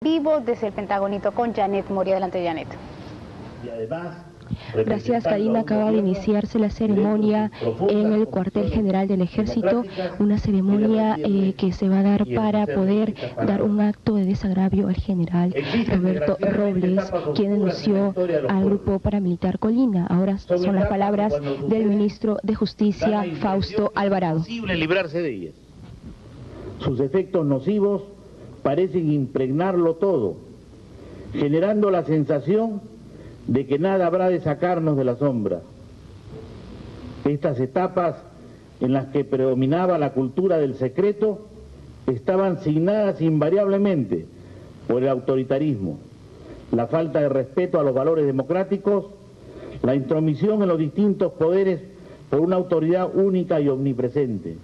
Vivo desde el Pentagonito con Janet Moria. Adelante, Janet. Y además, gracias, Karina. Acaba de iniciarse la ceremonia en el cuartel general del Ejército, una ceremonia que se va a dar para poder dar un acto de desagravio al general Roberto Robles, quien denunció al grupo paramilitar Colina. Ahora son las palabras del ministro de Justicia, Fausto Alvarado. Es imposible librarse de ellas. Sus efectos nocivos parecen impregnarlo todo, generando la sensación de que nada habrá de sacarnos de la sombra. Estas etapas en las que predominaba la cultura del secreto estaban signadas invariablemente por el autoritarismo, la falta de respeto a los valores democráticos, la intromisión en los distintos poderes por una autoridad única y omnipresente.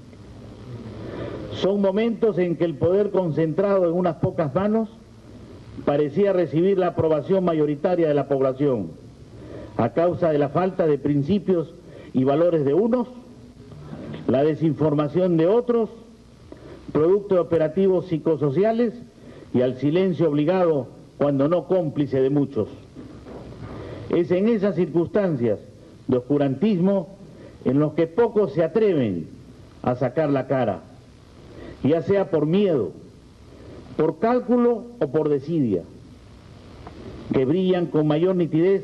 Son momentos en que el poder concentrado en unas pocas manos parecía recibir la aprobación mayoritaria de la población, a causa de la falta de principios y valores de unos, la desinformación de otros, producto de operativos psicosociales y al silencio obligado, cuando no cómplice, de muchos. Es en esas circunstancias de oscurantismo en los que pocos se atreven a sacar la cara, ya sea por miedo, por cálculo o por desidia, que brillan con mayor nitidez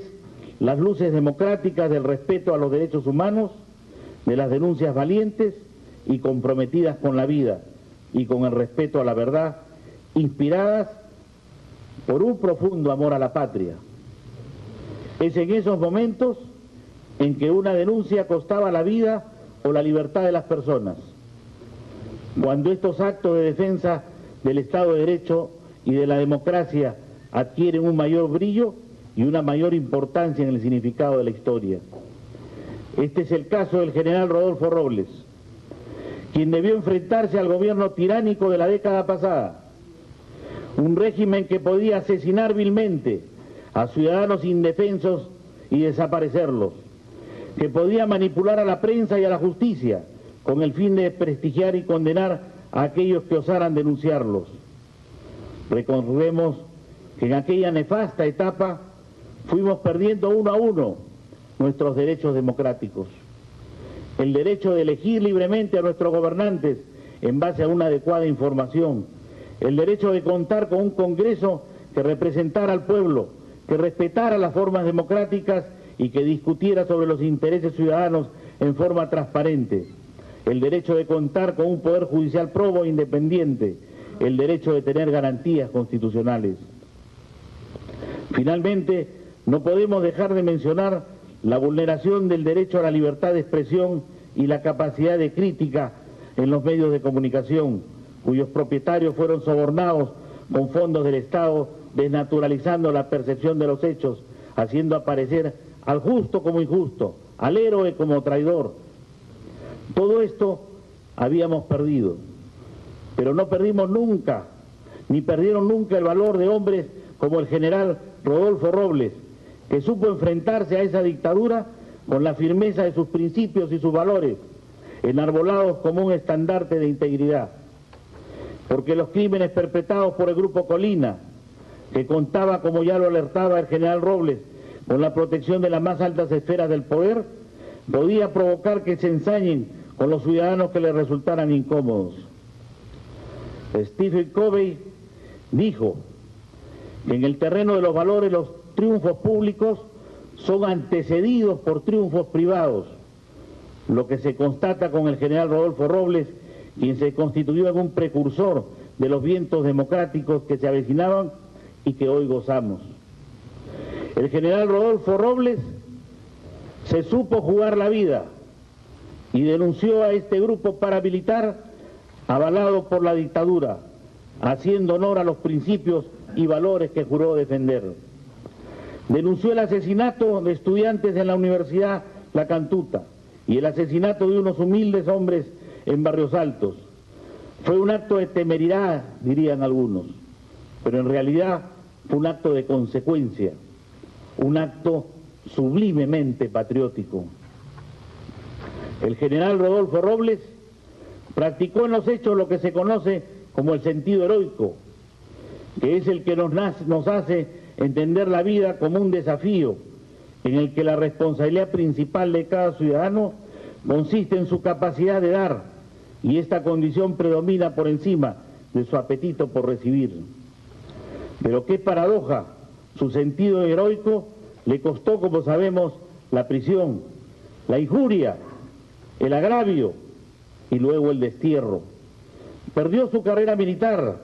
las luces democráticas del respeto a los derechos humanos, de las denuncias valientes y comprometidas con la vida y con el respeto a la verdad, inspiradas por un profundo amor a la patria. Es en esos momentos en que una denuncia costaba la vida o la libertad de las personas, cuando estos actos de defensa del Estado de Derecho y de la democracia adquieren un mayor brillo y una mayor importancia en el significado de la historia. Este es el caso del general Rodolfo Robles, quien debió enfrentarse al gobierno tiránico de la década pasada, un régimen que podía asesinar vilmente a ciudadanos indefensos y desaparecerlos, que podía manipular a la prensa y a la justicia con el fin de prestigiar y condenar a aquellos que osaran denunciarlos. Recordemos que en aquella nefasta etapa fuimos perdiendo uno a uno nuestros derechos democráticos. El derecho de elegir libremente a nuestros gobernantes en base a una adecuada información, el derecho de contar con un Congreso que representara al pueblo, que respetara las formas democráticas y que discutiera sobre los intereses ciudadanos en forma transparente, el derecho de contar con un poder judicial probo e independiente, el derecho de tener garantías constitucionales. Finalmente, no podemos dejar de mencionar la vulneración del derecho a la libertad de expresión y la capacidad de crítica en los medios de comunicación, cuyos propietarios fueron sobornados con fondos del Estado, desnaturalizando la percepción de los hechos, haciendo aparecer al justo como injusto, al héroe como traidor. Todo esto habíamos perdido, pero no perdimos nunca, ni perdieron nunca el valor de hombres como el general Rodolfo Robles, que supo enfrentarse a esa dictadura con la firmeza de sus principios y sus valores, enarbolados como un estandarte de integridad. Porque los crímenes perpetrados por el Grupo Colina, que contaba, como ya lo alertaba el general Robles, con la protección de las más altas esferas del poder, podía provocar que se ensañen con los ciudadanos que les resultaran incómodos. Stephen Covey dijo que en el terreno de los valores los triunfos públicos son antecedidos por triunfos privados, lo que se constata con el general Rodolfo Robles, quien se constituyó en un precursor de los vientos democráticos que se avecinaban y que hoy gozamos. El general Rodolfo Robles se supo jugar la vida y denunció a este grupo paramilitar avalado por la dictadura, haciendo honor a los principios y valores que juró defender. Denunció el asesinato de estudiantes en la Universidad La Cantuta y el asesinato de unos humildes hombres en Barrios Altos. Fue un acto de temeridad, dirían algunos, pero en realidad fue un acto de consecuencia, un acto sublimemente patriótico. El general Rodolfo Robles practicó en los hechos lo que se conoce como el sentido heroico, que es el que nos hace entender la vida como un desafío en el que la responsabilidad principal de cada ciudadano consiste en su capacidad de dar, y esta condición predomina por encima de su apetito por recibir. Pero qué paradoja, su sentido heroico le costó, como sabemos, la prisión, la injuria, el agravio y luego el destierro. Perdió su carrera militar,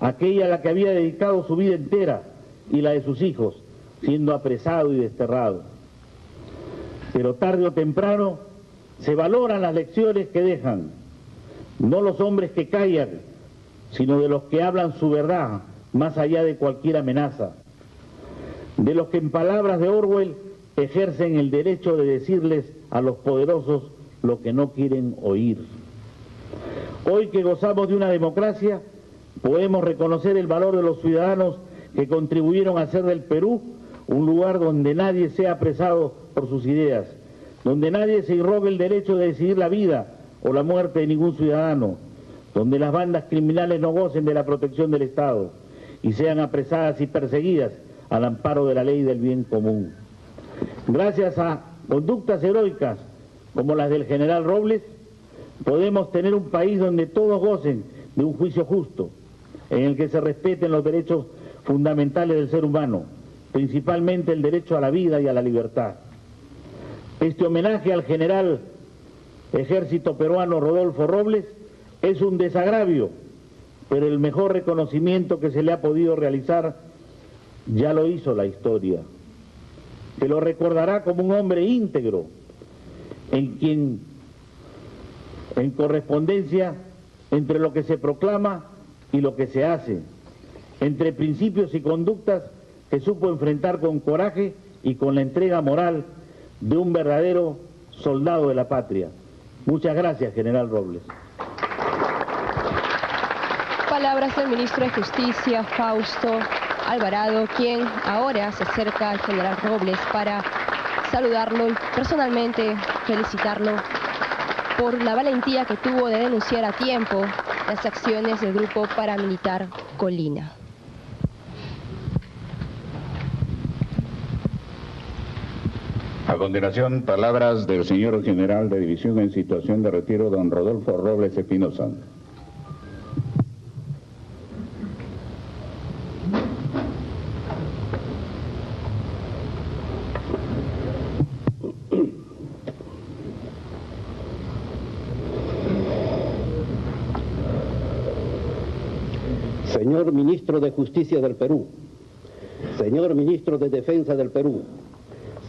aquella a la que había dedicado su vida entera, y la de sus hijos, siendo apresado y desterrado. Pero tarde o temprano se valoran las lecciones que dejan, no los hombres que callan, sino de los que hablan su verdad más allá de cualquier amenaza, de los que en palabras de Orwell ejercen el derecho de decirles a los poderosos lo que no quieren oír. Hoy que gozamos de una democracia, podemos reconocer el valor de los ciudadanos que contribuyeron a hacer del Perú un lugar donde nadie sea apresado por sus ideas, donde nadie se irrogue el derecho de decidir la vida o la muerte de ningún ciudadano, donde las bandas criminales no gocen de la protección del Estado y sean apresadas y perseguidas al amparo de la ley del bien común. Gracias a conductas heroicas como las del general Robles, podemos tener un país donde todos gocen de un juicio justo, en el que se respeten los derechos fundamentales del ser humano, principalmente el derecho a la vida y a la libertad. Este homenaje al general Ejército Peruano Rodolfo Robles es un desagravio, pero el mejor reconocimiento que se le ha podido realizar ya lo hizo la historia, que lo recordará como un hombre íntegro, en correspondencia entre lo que se proclama y lo que se hace, entre principios y conductas que supo enfrentar con coraje y con la entrega moral de un verdadero soldado de la patria. Muchas gracias, general Robles. Palabras del ministro de Justicia, Fausto Alvarado, quien ahora se acerca al general Robles para saludarlo y personalmente felicitarlo por la valentía que tuvo de denunciar a tiempo las acciones del grupo paramilitar Colina. A continuación, palabras del señor general de división en situación de retiro, don Rodolfo Robles Espinosa. Señor Ministro de Justicia del Perú, señor Ministro de Defensa del Perú,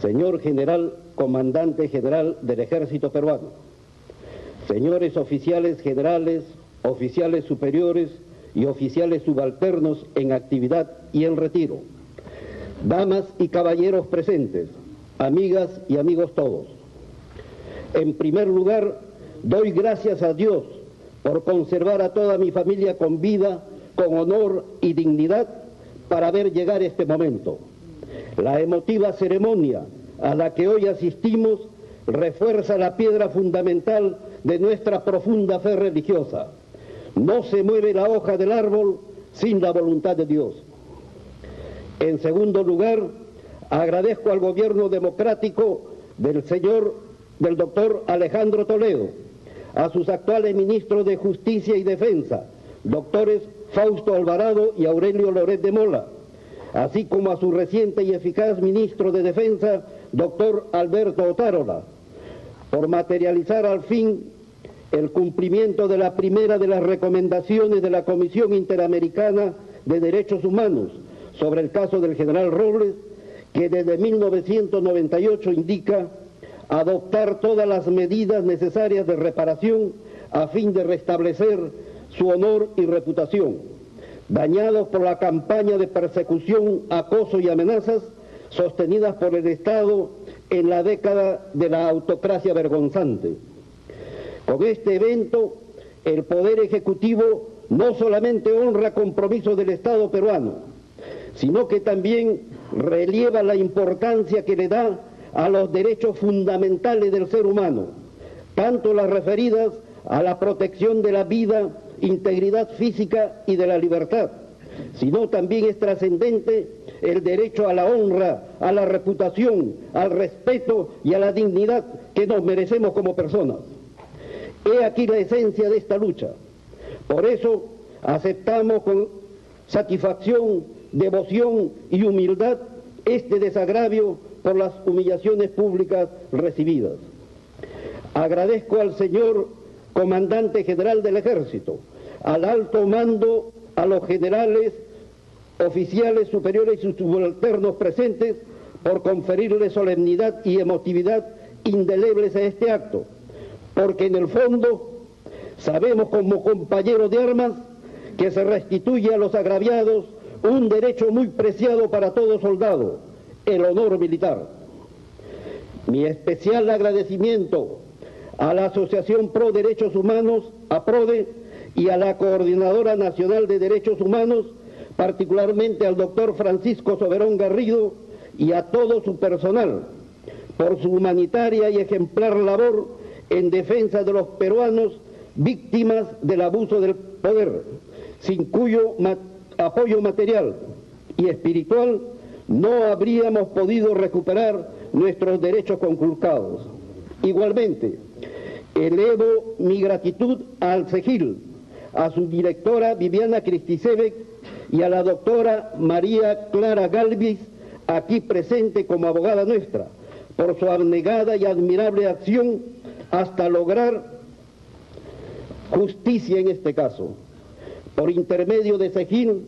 señor General Comandante General del Ejército Peruano, señores oficiales generales, oficiales superiores y oficiales subalternos en actividad y en retiro, damas y caballeros presentes, amigas y amigos todos. En primer lugar, doy gracias a Dios por conservar a toda mi familia con vida, con honor y dignidad para ver llegar este momento. La emotiva ceremonia a la que hoy asistimos refuerza la piedra fundamental de nuestra profunda fe religiosa. No se mueve la hoja del árbol sin la voluntad de Dios. En segundo lugar, agradezco al gobierno democrático del doctor Alejandro Toledo, a sus actuales ministros de Justicia y Defensa, doctores Fausto Alvarado y Aurelio Loret de Mola, así como a su reciente y eficaz ministro de Defensa, doctor Alberto Otárola, por materializar al fin el cumplimiento de la primera de las recomendaciones de la Comisión Interamericana de Derechos Humanos sobre el caso del general Robles, que desde 1998 indica adoptar todas las medidas necesarias de reparación a fin de restablecer su honor y reputación, dañados por la campaña de persecución, acoso y amenazas sostenidas por el Estado en la década de la autocracia vergonzante. Con este evento, el Poder Ejecutivo no solamente honra compromisos del Estado peruano, sino que también relieva la importancia que le da a los derechos fundamentales del ser humano, tanto las referidas a la protección de la vida, integridad física y de la libertad, sino también es trascendente el derecho a la honra, a la reputación, al respeto y a la dignidad que nos merecemos como personas. He aquí la esencia de esta lucha. Por eso aceptamos con satisfacción, devoción y humildad este desagravio por las humillaciones públicas recibidas. Agradezco al señor Comandante General del Ejército, al alto mando, a los generales, oficiales superiores y subalternos presentes por conferirle solemnidad y emotividad indelebles a este acto, porque en el fondo sabemos como compañeros de armas que se restituye a los agraviados un derecho muy preciado para todo soldado, el honor militar. Mi especial agradecimiento a la Asociación Pro Derechos Humanos, APRODE, y a la Coordinadora Nacional de Derechos Humanos, particularmente al doctor Francisco Soberón Garrido y a todo su personal, por su humanitaria y ejemplar labor en defensa de los peruanos víctimas del abuso del poder, sin cuyo apoyo material y espiritual no habríamos podido recuperar nuestros derechos conculcados. Igualmente, elevo mi gratitud al CEGIL, a su directora Viviana Cristisevec y a la doctora María Clara Galvis, aquí presente como abogada nuestra, por su abnegada y admirable acción hasta lograr justicia en este caso. Por intermedio de CEGIL,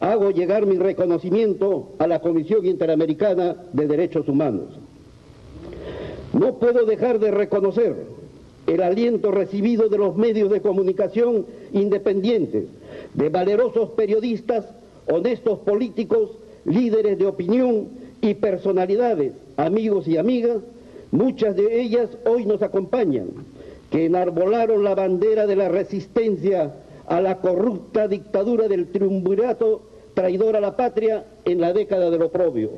hago llegar mi reconocimiento a la Comisión Interamericana de Derechos Humanos. No puedo dejar de reconocer el aliento recibido de los medios de comunicación independientes, de valerosos periodistas, honestos políticos, líderes de opinión y personalidades, amigos y amigas, muchas de ellas hoy nos acompañan, que enarbolaron la bandera de la resistencia a la corrupta dictadura del triunvirato traidor a la patria en la década del oprobio.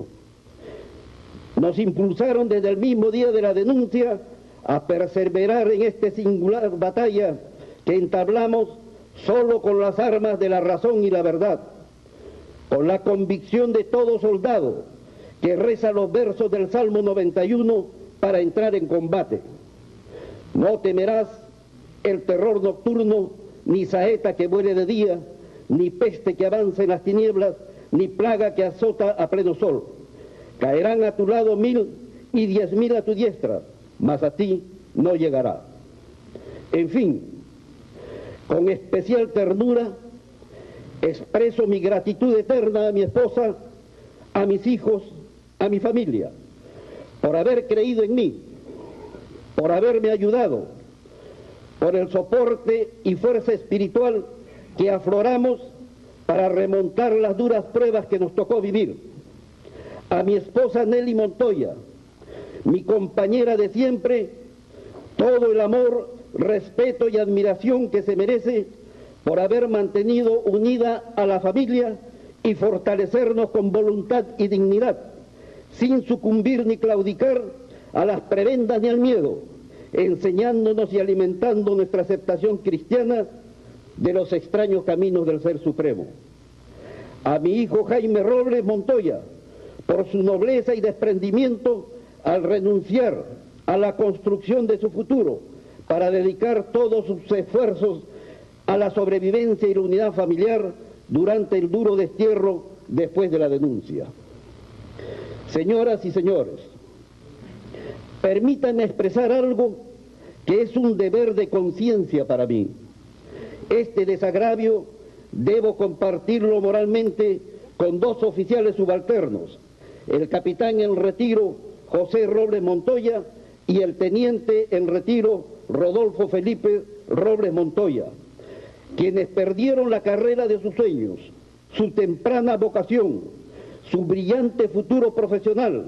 Nos impulsaron desde el mismo día de la denuncia a perseverar en esta singular batalla que entablamos solo con las armas de la razón y la verdad, con la convicción de todo soldado que reza los versos del Salmo 91 para entrar en combate. No temerás el terror nocturno, ni saeta que vuele de día, ni peste que avance en las tinieblas, ni plaga que azota a pleno sol. Caerán a tu lado 1000 y 10.000 a tu diestra, mas a ti no llegará. En fin, con especial ternura expreso mi gratitud eterna a mi esposa, a mis hijos, a mi familia, por haber creído en mí, por haberme ayudado, por el soporte y fuerza espiritual que afloramos para remontar las duras pruebas que nos tocó vivir. A mi esposa Nelly Montoya, mi compañera de siempre, todo el amor, respeto y admiración que se merece por haber mantenido unida a la familia y fortalecernos con voluntad y dignidad, sin sucumbir ni claudicar a las prebendas ni al miedo, enseñándonos y alimentando nuestra aceptación cristiana de los extraños caminos del Ser Supremo. A mi hijo Jaime Robles Montoya, por su nobleza y desprendimiento al renunciar a la construcción de su futuro para dedicar todos sus esfuerzos a la sobrevivencia y la unidad familiar durante el duro destierro después de la denuncia. Señoras y señores, permítanme expresar algo que es un deber de conciencia para mí. Este desagravio debo compartirlo moralmente con dos oficiales subalternos, el capitán en retiro José Robles Montoya y el teniente en retiro Rodolfo Felipe Robles Montoya, quienes perdieron la carrera de sus sueños, su temprana vocación, su brillante futuro profesional,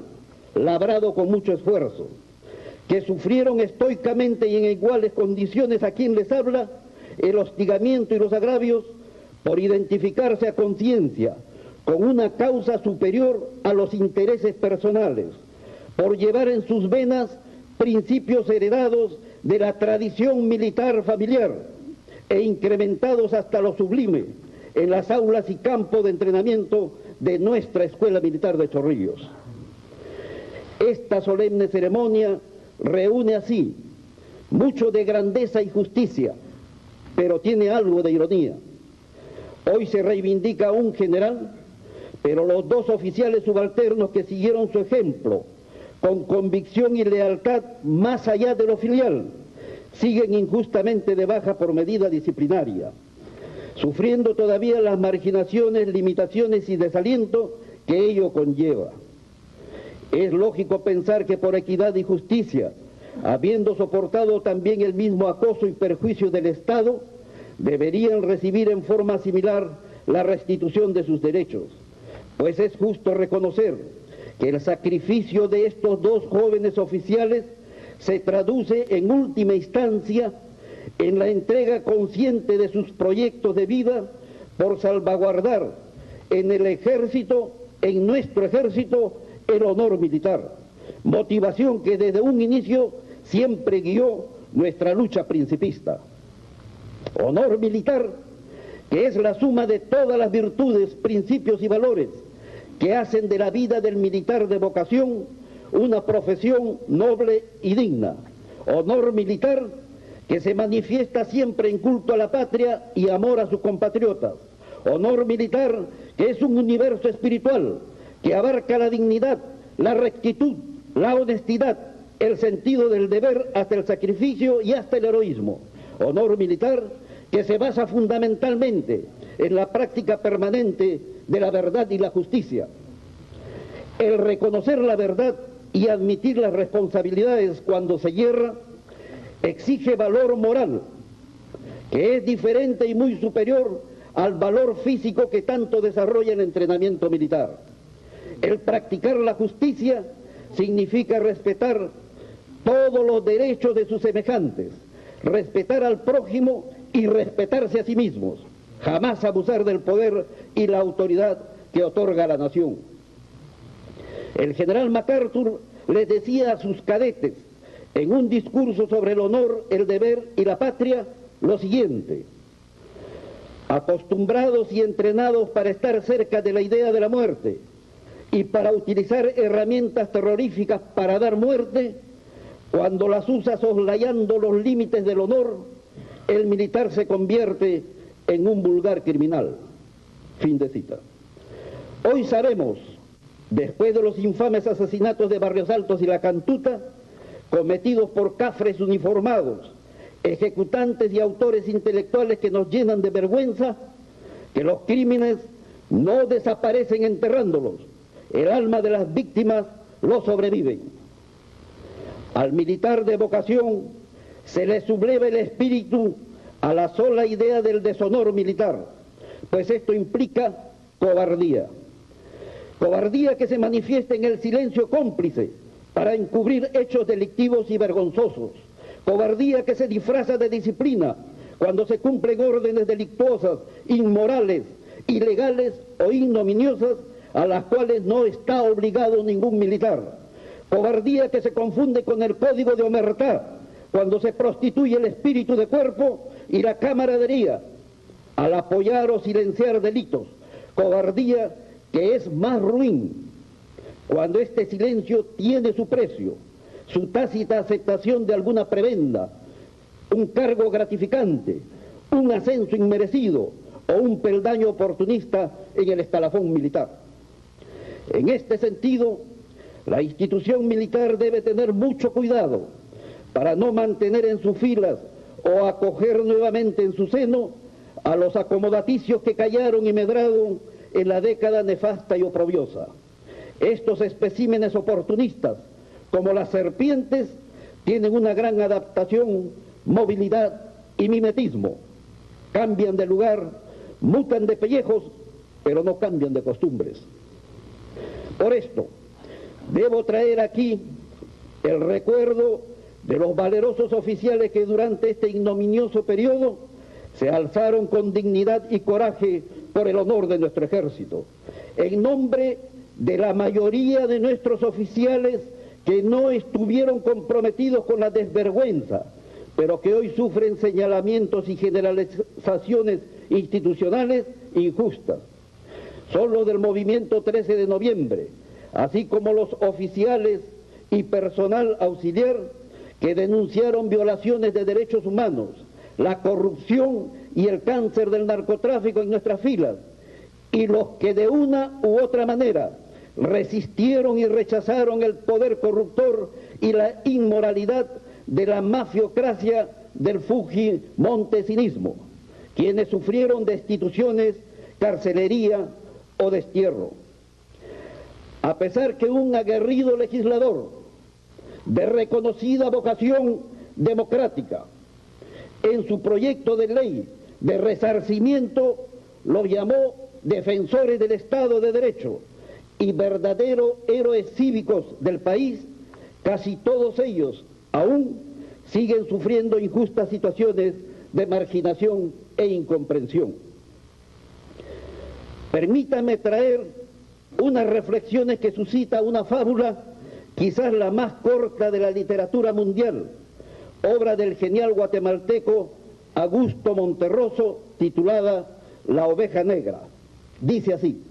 labrado con mucho esfuerzo, que sufrieron estoicamente y en iguales condiciones a quien les habla el hostigamiento y los agravios por identificarse a conciencia con una causa superior a los intereses personales, por llevar en sus venas principios heredados de la tradición militar familiar e incrementados hasta lo sublime en las aulas y campos de entrenamiento de nuestra Escuela Militar de Chorrillos. Esta solemne ceremonia reúne así mucho de grandeza y justicia, pero tiene algo de ironía. Hoy se reivindica a un general, pero los dos oficiales subalternos que siguieron su ejemplo, con convicción y lealtad más allá de lo filial, siguen injustamente de baja por medida disciplinaria, sufriendo todavía las marginaciones, limitaciones y desaliento que ello conlleva. Es lógico pensar que por equidad y justicia, habiendo soportado también el mismo acoso y perjuicio del Estado, deberían recibir en forma similar la restitución de sus derechos, pues es justo reconocer que el sacrificio de estos dos jóvenes oficiales se traduce en última instancia en la entrega consciente de sus proyectos de vida por salvaguardar en el ejército, en nuestro ejército, el honor militar, motivación que desde un inicio siempre guió nuestra lucha principista. Honor militar, que es la suma de todas las virtudes, principios y valores que hacen de la vida del militar de vocación una profesión noble y digna. Honor militar que se manifiesta siempre en culto a la patria y amor a sus compatriotas. Honor militar que es un universo espiritual que abarca la dignidad, la rectitud, la honestidad, el sentido del deber hasta el sacrificio y hasta el heroísmo. Honor militar que se basa fundamentalmente en la práctica permanente de la verdad y la justicia. El reconocer la verdad y admitir las responsabilidades cuando se hierra exige valor moral, que es diferente y muy superior al valor físico que tanto desarrolla el entrenamiento militar. El practicar la justicia significa respetar todos los derechos de sus semejantes, respetar al prójimo y respetarse a sí mismos, jamás abusar del poder y la autoridad que otorga la nación. El general MacArthur les decía a sus cadetes en un discurso sobre el honor, el deber y la patria lo siguiente: acostumbrados y entrenados para estar cerca de la idea de la muerte y para utilizar herramientas terroríficas para dar muerte, cuando las usa soslayando los límites del honor, el militar se convierte en un vulgar criminal. Fin de cita. Hoy sabemos, después de los infames asesinatos de Barrios Altos y La Cantuta, cometidos por cafres uniformados, ejecutantes y autores intelectuales que nos llenan de vergüenza, que los crímenes no desaparecen enterrándolos, el alma de las víctimas lo sobrevive. Al militar de vocación se le subleva el espíritu a la sola idea del deshonor militar, pues esto implica cobardía. Cobardía que se manifiesta en el silencio cómplice para encubrir hechos delictivos y vergonzosos. Cobardía que se disfraza de disciplina cuando se cumplen órdenes delictuosas, inmorales, ilegales o ignominiosas a las cuales no está obligado ningún militar. Cobardía que se confunde con el código de omertá cuando se prostituye el espíritu de cuerpo y la camaradería al apoyar o silenciar delitos. Cobardía que es más ruin cuando este silencio tiene su precio, su tácita aceptación de alguna prebenda, un cargo gratificante, un ascenso inmerecido o un peldaño oportunista en el escalafón militar. En este sentido, la institución militar debe tener mucho cuidado para no mantener en sus filas o acoger nuevamente en su seno a los acomodaticios que callaron y medraron en la década nefasta y oprobiosa. Estos especímenes oportunistas, como las serpientes, tienen una gran adaptación, movilidad y mimetismo. Cambian de lugar, mutan de pellejos, pero no cambian de costumbres. Por esto, debo traer aquí el recuerdo de los valerosos oficiales que durante este ignominioso periodo se alzaron con dignidad y coraje por el honor de nuestro ejército, en nombre de la mayoría de nuestros oficiales que no estuvieron comprometidos con la desvergüenza, pero que hoy sufren señalamientos y generalizaciones institucionales injustas. Son los del movimiento 13 de noviembre, así como los oficiales y personal auxiliar que denunciaron violaciones de derechos humanos, la corrupción y el cáncer del narcotráfico en nuestras filas, y los que de una u otra manera resistieron y rechazaron el poder corruptor y la inmoralidad de la mafiocracia del fujimontesinismo, quienes sufrieron destituciones, carcelería o destierro. A pesar que un aguerrido legislador de reconocida vocación democrática en su proyecto de ley de resarcimiento lo llamó defensores del Estado de Derecho y verdaderos héroes cívicos del país, casi todos ellos aún siguen sufriendo injustas situaciones de marginación e incomprensión. Permítanme traer unas reflexiones que suscita una fábula, quizás la más corta de la literatura mundial, obra del genial guatemalteco Augusto Monterroso, titulada La oveja negra. Dice así: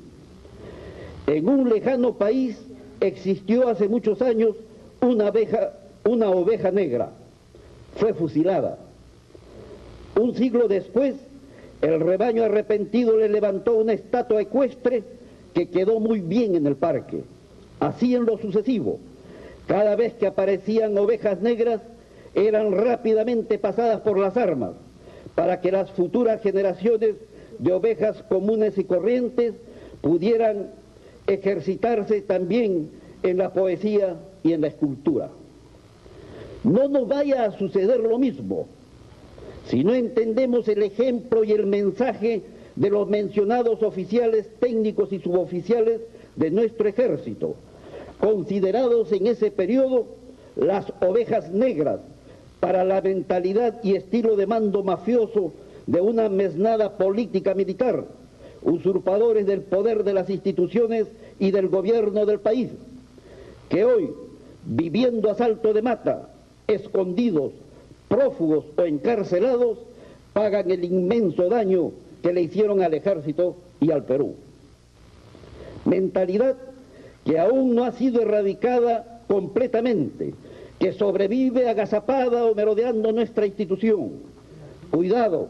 en un lejano país existió hace muchos años una oveja negra. Fue fusilada. Un siglo después, el rebaño arrepentido le levantó una estatua ecuestre que quedó muy bien en el parque. Así en lo sucesivo, cada vez que aparecían ovejas negras, eran rápidamente pasadas por las armas, para que las futuras generaciones de ovejas comunes y corrientes pudieran ejercitarse también en la poesía y en la escultura. No nos vaya a suceder lo mismo si no entendemos el ejemplo y el mensaje de los mencionados oficiales técnicos y suboficiales de nuestro ejército, considerados en ese periodo las ovejas negras para la mentalidad y estilo de mando mafioso de una mesnada política militar, usurpadores del poder de las instituciones y del gobierno del país, que hoy, viviendo a salto de mata, escondidos, prófugos o encarcelados, pagan el inmenso daño que le hicieron al ejército y al Perú. Mentalidad que aún no ha sido erradicada completamente, que sobrevive agazapada o merodeando nuestra institución. Cuidado,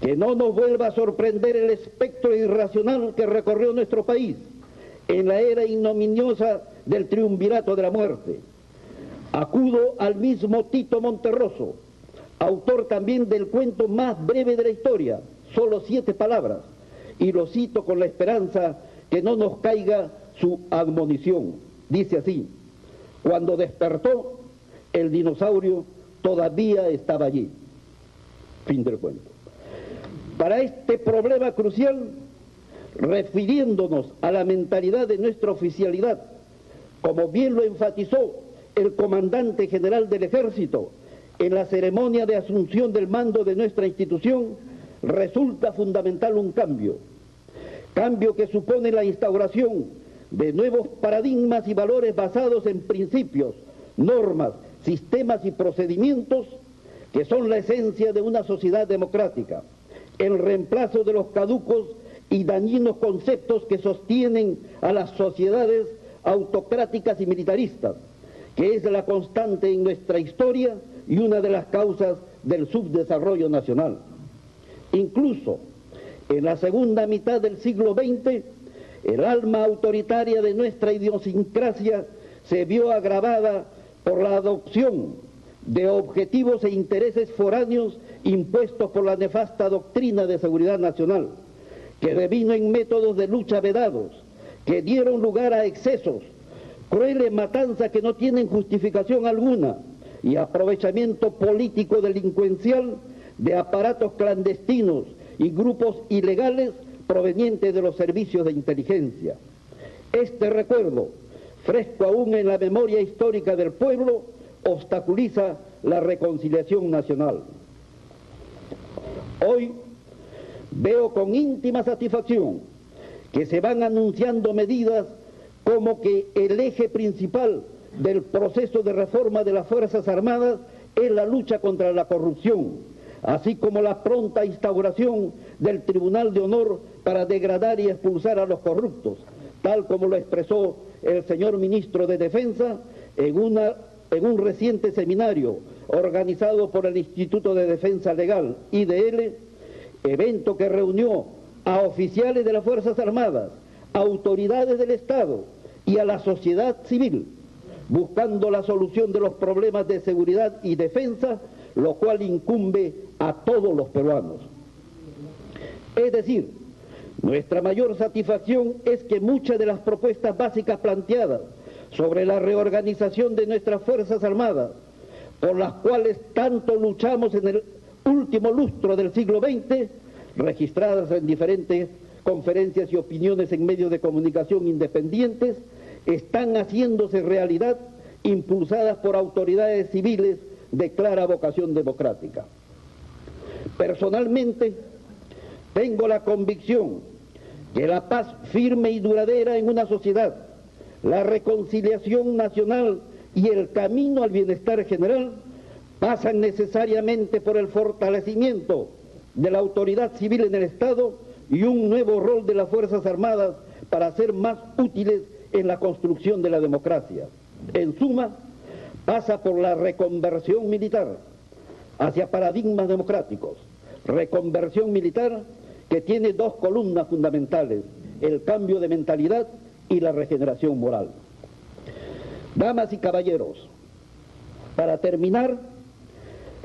que no nos vuelva a sorprender el espectro irracional que recorrió nuestro país en la era ignominiosa del triunvirato de la muerte. Acudo al mismo Tito Monterroso, autor también del cuento más breve de la historia, solo 7 palabras, y lo cito con la esperanza que no nos caiga su admonición. Dice así: cuando despertó, el dinosaurio todavía estaba allí. Fin del cuento. Para este problema crucial, refiriéndonos a la mentalidad de nuestra oficialidad, como bien lo enfatizó el comandante general del ejército en la ceremonia de asunción del mando de nuestra institución, resulta fundamental un cambio que supone la instauración de nuevos paradigmas y valores basados en principios, normas, sistemas y procedimientos que son la esencia de una sociedad democrática, el reemplazo de los caducos y dañinos conceptos que sostienen a las sociedades autocráticas y militaristas, que es la constante en nuestra historia y una de las causas del subdesarrollo nacional. Incluso en la segunda mitad del siglo XX, el alma autoritaria de nuestra idiosincrasia se vio agravada por la adopción de objetivos e intereses foráneos impuestos por la nefasta doctrina de seguridad nacional, que devino en métodos de lucha vedados, que dieron lugar a excesos, crueles matanzas que no tienen justificación alguna y aprovechamiento político delincuencial de aparatos clandestinos y grupos ilegales provenientes de los servicios de inteligencia. Este recuerdo, fresco aún en la memoria histórica del pueblo, obstaculiza la reconciliación nacional. Hoy veo con íntima satisfacción que se van anunciando medidas como que el eje principal del proceso de reforma de las Fuerzas Armadas es la lucha contra la corrupción, así como la pronta instauración del Tribunal de Honor para degradar y expulsar a los corruptos, tal como lo expresó el señor Ministro de Defensa en un reciente seminario organizado por el Instituto de Defensa Legal, IDL, evento que reunió a oficiales de las Fuerzas Armadas, autoridades del Estado y a la sociedad civil, buscando la solución de los problemas de seguridad y defensa, lo cual incumbe a todos los peruanos. Es decir, nuestra mayor satisfacción es que muchas de las propuestas básicas planteadas sobre la reorganización de nuestras Fuerzas Armadas, por las cuales tanto luchamos en el último lustro del siglo XX, registradas en diferentes conferencias y opiniones en medios de comunicación independientes, están haciéndose realidad, impulsadas por autoridades civiles de clara vocación democrática. Personalmente, tengo la convicción que la paz firme y duradera en una sociedad, la reconciliación nacional y el camino al bienestar general pasan necesariamente por el fortalecimiento de la autoridad civil en el Estado y un nuevo rol de las Fuerzas Armadas para ser más útiles en la construcción de la democracia. En suma, pasa por la reconversión militar hacia paradigmas democráticos, reconversión militar que tiene dos columnas fundamentales: el cambio de mentalidad y la regeneración moral. Damas y caballeros, para terminar,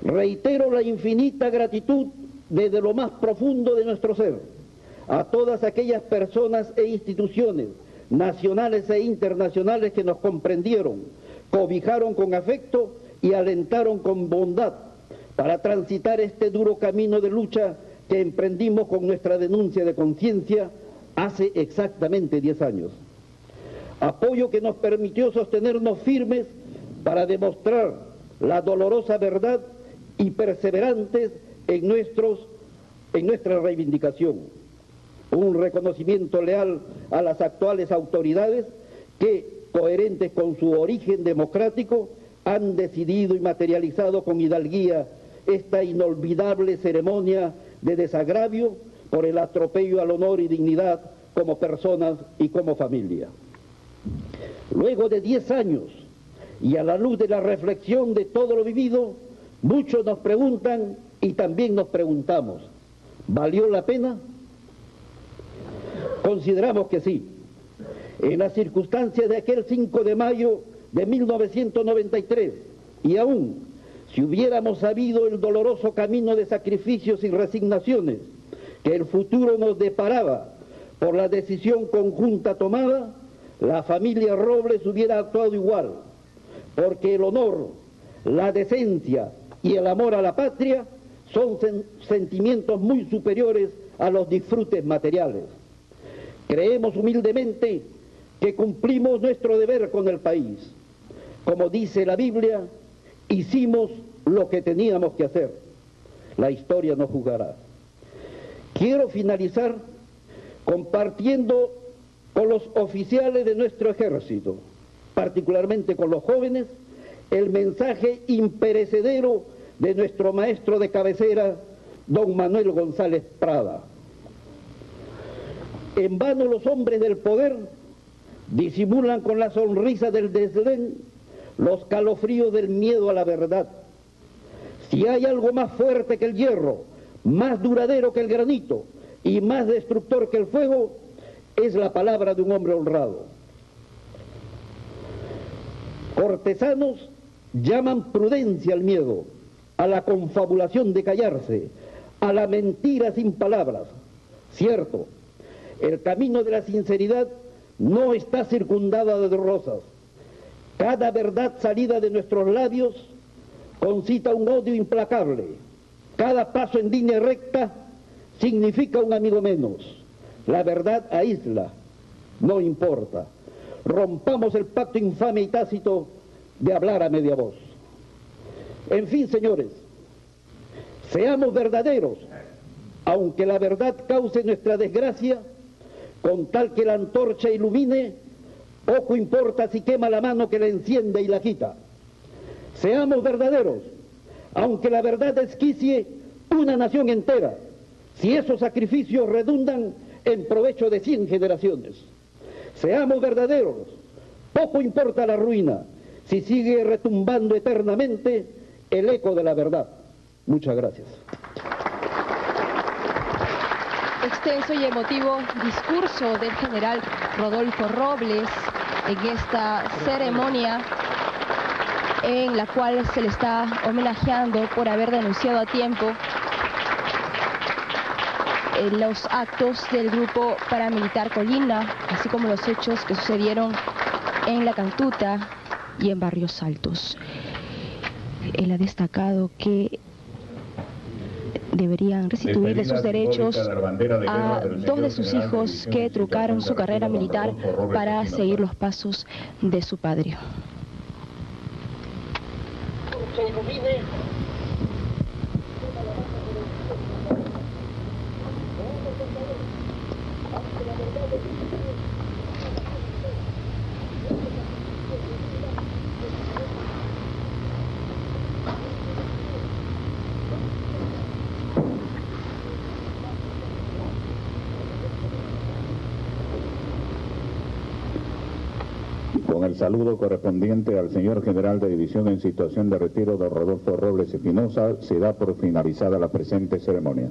reitero la infinita gratitud desde lo más profundo de nuestro ser a todas aquellas personas e instituciones nacionales e internacionales que nos comprendieron, cobijaron con afecto y alentaron con bondad para transitar este duro camino de lucha que emprendimos con nuestra denuncia de conciencia hace exactamente 10 años. Apoyo que nos permitió sostenernos firmes para demostrar la dolorosa verdad y perseverantes en nuestra reivindicación. Un reconocimiento leal a las actuales autoridades que, coherentes con su origen democrático, han decidido y materializado con hidalguía esta inolvidable ceremonia de desagravio por el atropello al honor y dignidad como personas y como familia. Luego de 10 años y a la luz de la reflexión de todo lo vivido, muchos nos preguntan y también nos preguntamos: ¿valió la pena? Consideramos que sí. En las circunstancias de aquel 5 de mayo de 1993, y aún si hubiéramos sabido el doloroso camino de sacrificios y resignaciones que el futuro nos deparaba por la decisión conjunta tomada, la familia Robles hubiera actuado igual, porque el honor, la decencia y el amor a la patria son sentimientos muy superiores a los disfrutes materiales. Creemos humildemente que cumplimos nuestro deber con el país. Como dice la Biblia, hicimos lo que teníamos que hacer. La historia nos juzgará. Quiero finalizar compartiendo con los oficiales de nuestro ejército, particularmente con los jóvenes, el mensaje imperecedero de nuestro maestro de cabecera, don Manuel González Prada. En vano los hombres del poder disimulan con la sonrisa del desdén los calofríos del miedo a la verdad. Si hay algo más fuerte que el hierro, más duradero que el granito y más destructor que el fuego, es la palabra de un hombre honrado. Cortesanos llaman prudencia al miedo, a la confabulación de callarse, a la mentira sin palabras. Cierto, el camino de la sinceridad no está circundado de rosas. Cada verdad salida de nuestros labios concita un odio implacable. Cada paso en línea recta significa un amigo menos. La verdad aísla, no importa. Rompamos el pacto infame y tácito de hablar a media voz. En fin, señores, seamos verdaderos, aunque la verdad cause nuestra desgracia, con tal que la antorcha ilumine, poco importa si quema la mano que la enciende y la quita. Seamos verdaderos, aunque la verdad desquicie, una nación entera, si esos sacrificios redundan en provecho de 100 generaciones. Seamos verdaderos, poco importa la ruina, si sigue retumbando eternamente el eco de la verdad. Muchas gracias. Extenso y emotivo discurso del general Rodolfo Robles en esta ceremonia en la cual se le está homenajeando por haber denunciado a tiempo los actos del grupo paramilitar Colina, así como los hechos que sucedieron en La Cantuta y en Barrios Altos. Él ha destacado que deberían restituirle sus derechos a dos de sus hijos que trucaron su carrera militar para seguir los pasos de su padre. Con el saludo correspondiente al señor general de división en situación de retiro, don Rodolfo Robles Espinosa, se da por finalizada la presente ceremonia.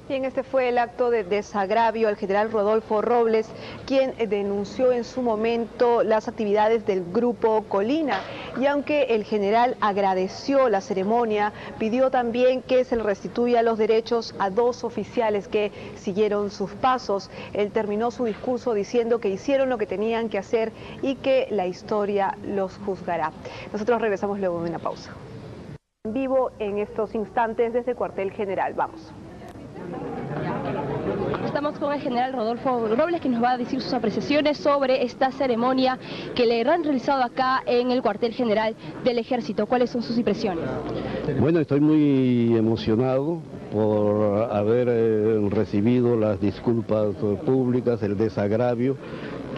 Bien, este fue el acto de desagravio al general Rodolfo Robles, quien denunció en su momento las actividades del grupo Colina. Y aunque el general agradeció la ceremonia, pidió también que se le restituya los derechos a dos oficiales que siguieron sus pasos. Él terminó su discurso diciendo que hicieron lo que tenían que hacer y que la historia los juzgará. Nosotros regresamos luego de una pausa. En vivo en estos instantes desde el cuartel general. Vamos. Estamos con el general Rodolfo Robles, que nos va a decir sus apreciaciones sobre esta ceremonia que le han realizado acá en el cuartel general del Ejército. ¿Cuáles son sus impresiones? Bueno, estoy muy emocionado por haber recibido las disculpas públicas, el desagravio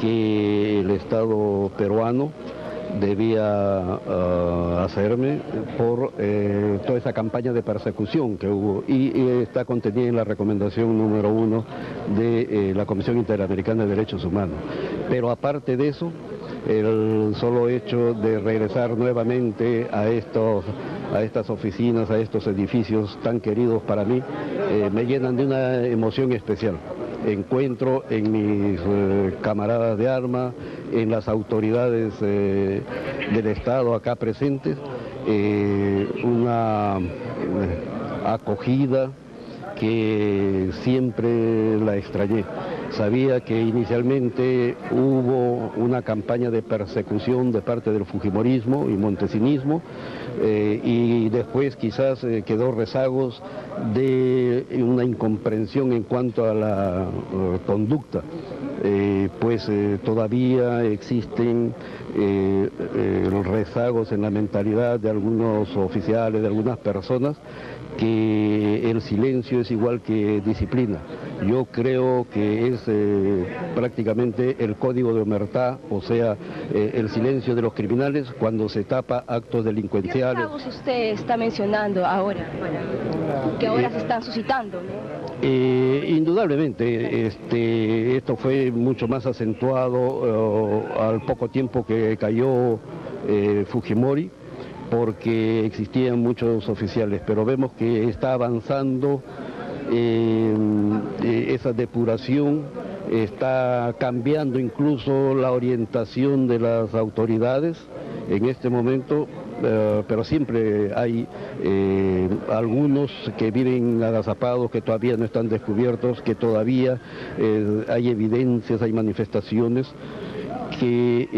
que el Estado peruano debía hacerme por toda esa campaña de persecución que hubo y está contenida en la recomendación número 1 de la Comisión Interamericana de Derechos Humanos. Pero aparte de eso, el solo hecho de regresar nuevamente a estas oficinas, a estos edificios tan queridos para mí, me llenan de una emoción especial. Encuentro en mis camaradas de armas, en las autoridades del Estado acá presentes, una acogida que siempre la extrañé. Sabía que inicialmente hubo una campaña de persecución de parte del fujimorismo y montesinismo, y después quizás quedó rezagos de una incomprensión en cuanto a la conducta, pues todavía existen rezagos en la mentalidad de algunos oficiales, de algunas personas, que el silencio es igual que disciplina. Yo creo que es prácticamente el código de omertá, o sea, el silencio de los criminales cuando se tapa actos delincuenciales. ¿Qué rezagos usted está mencionando ahora, que ahora se están suscitando, ¿no? Indudablemente, esto fue mucho más acentuado al poco tiempo que cayó Fujimori, porque existían muchos oficiales, pero vemos que está avanzando esa depuración, está cambiando incluso la orientación de las autoridades. En este momento pero siempre hay algunos que viven agazapados, que todavía no están descubiertos, que todavía hay evidencias, hay manifestaciones que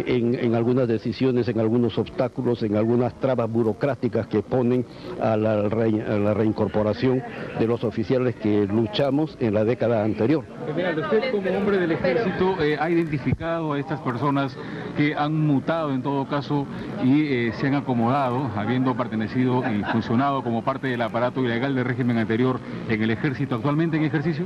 en algunas decisiones, en algunos obstáculos, en algunas trabas burocráticas que ponen a la reincorporación de los oficiales que luchamos en la década anterior. General, usted como hombre del ejército ha identificado a estas personas que han mutado en todo caso y se han acomodado, habiendo pertenecido y funcionado como parte del aparato ilegal del régimen anterior en el ejército, actualmente en ejercicio.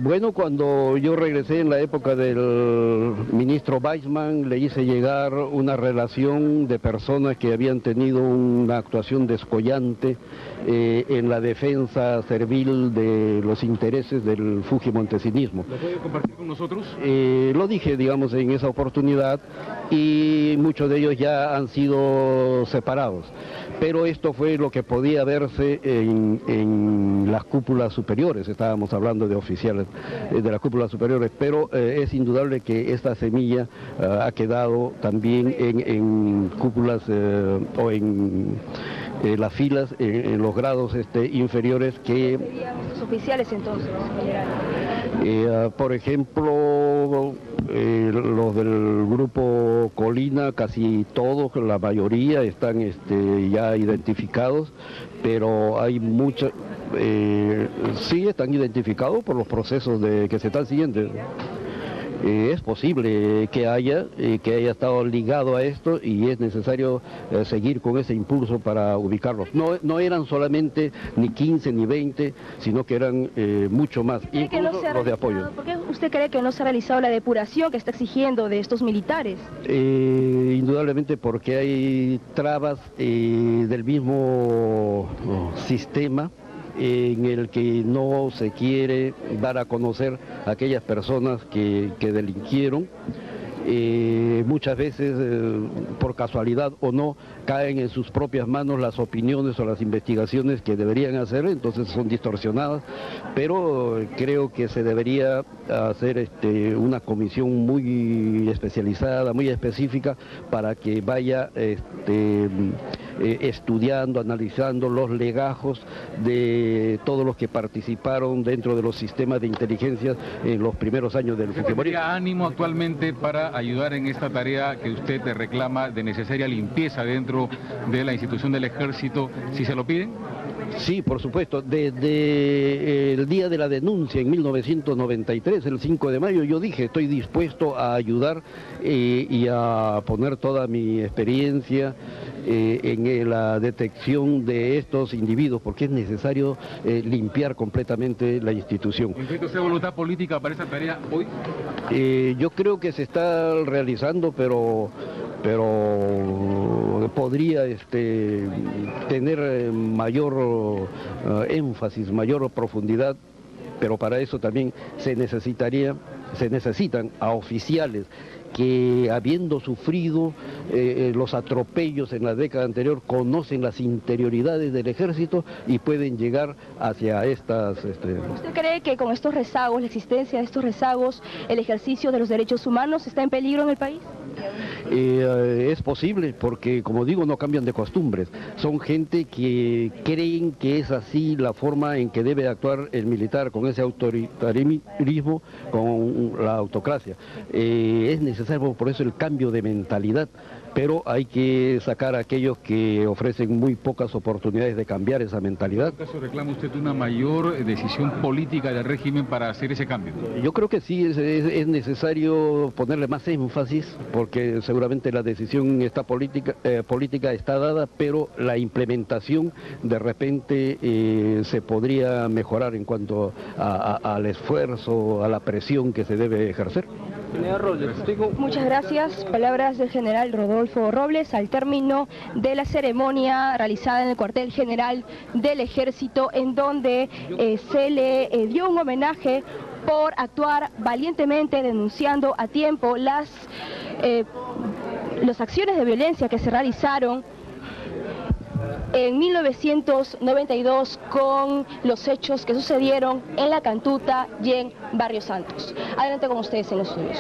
Bueno, cuando yo regresé en la época del ministro Weissman, le hice llegar una relación de personas que habían tenido una actuación descollante en la defensa servil de los intereses del fujimontesinismo. ¿Lo puede compartir con nosotros? Lo dije, digamos, en esa oportunidad, y muchos de ellos ya han sido separados. Pero esto fue lo que podía verse en las cúpulas superiores. Estábamos hablando de oficiales de las cúpulas superiores, pero es indudable que esta semilla ha quedado también en cúpulas o en las filas, en los grados inferiores que... ¿Serían estos oficiales entonces, general? Por ejemplo, los del grupo Colina, casi todos, la mayoría están ya identificados, pero hay muchos, sí están identificados por los procesos que se están siguiendo. Es posible que haya estado ligado a esto, y es necesario seguir con ese impulso para ubicarlos. No eran solamente ni 15 ni 20, sino que eran mucho más, incluso los de apoyo. ¿Por qué usted cree que no se ha realizado la depuración que está exigiendo de estos militares? Indudablemente porque hay trabas del mismo sistema, en el que no se quiere dar a conocer a aquellas personas que delinquieron. Muchas veces, por casualidad o no, caen en sus propias manos las opiniones o las investigaciones que deberían hacer, entonces son distorsionadas, pero creo que se debería hacer una comisión muy especializada, muy específica, para que vaya estudiando, analizando los legajos de todos los que participaron dentro de los sistemas de inteligencia en los primeros años del fujimorismo. ¿Tendría ánimo actualmente para ayudar en esta tarea que usted reclama de necesaria limpieza dentro de la institución del ejército, si se lo piden? Sí, por supuesto. Desde el día de la denuncia en 1993, el 5 de mayo, yo dije, estoy dispuesto a ayudar y a poner toda mi experiencia en la detección de estos individuos, porque es necesario limpiar completamente la institución. ¿Encuentra usted voluntad política para esta tarea hoy? Yo creo que se está realizando, pero podría tener mayor énfasis, mayor profundidad, pero para eso también se necesitan a oficiales que, habiendo sufrido los atropellos en la década anterior, conocen las interioridades del ejército y pueden llegar hacia estas... ¿Usted cree que con estos rezagos, la existencia de estos rezagos, el ejercicio de los derechos humanos está en peligro en el país? Es posible, porque, como digo, no cambian de costumbres. Son gente que creen que es así la forma en que debe actuar el militar, con ese autoritarismo, con la autocracia. Es necesario por eso el cambio de mentalidad, pero hay que sacar a aquellos que ofrecen muy pocas oportunidades de cambiar esa mentalidad. ¿En qué caso reclama usted una mayor decisión política del régimen para hacer ese cambio? Yo creo que sí, es necesario ponerle más énfasis, porque seguramente la decisión política está dada, pero la implementación de repente se podría mejorar en cuanto al esfuerzo, a la presión que se debe ejercer. Muchas gracias. Palabras del general Rodolfo Robles al término de la ceremonia realizada en el cuartel general del Ejército, en donde se le dio un homenaje por actuar valientemente, denunciando a tiempo las acciones de violencia que se realizaron en 1992 con los hechos que sucedieron en La Cantuta y en Barrio Santos. Adelante con ustedes en los estudios.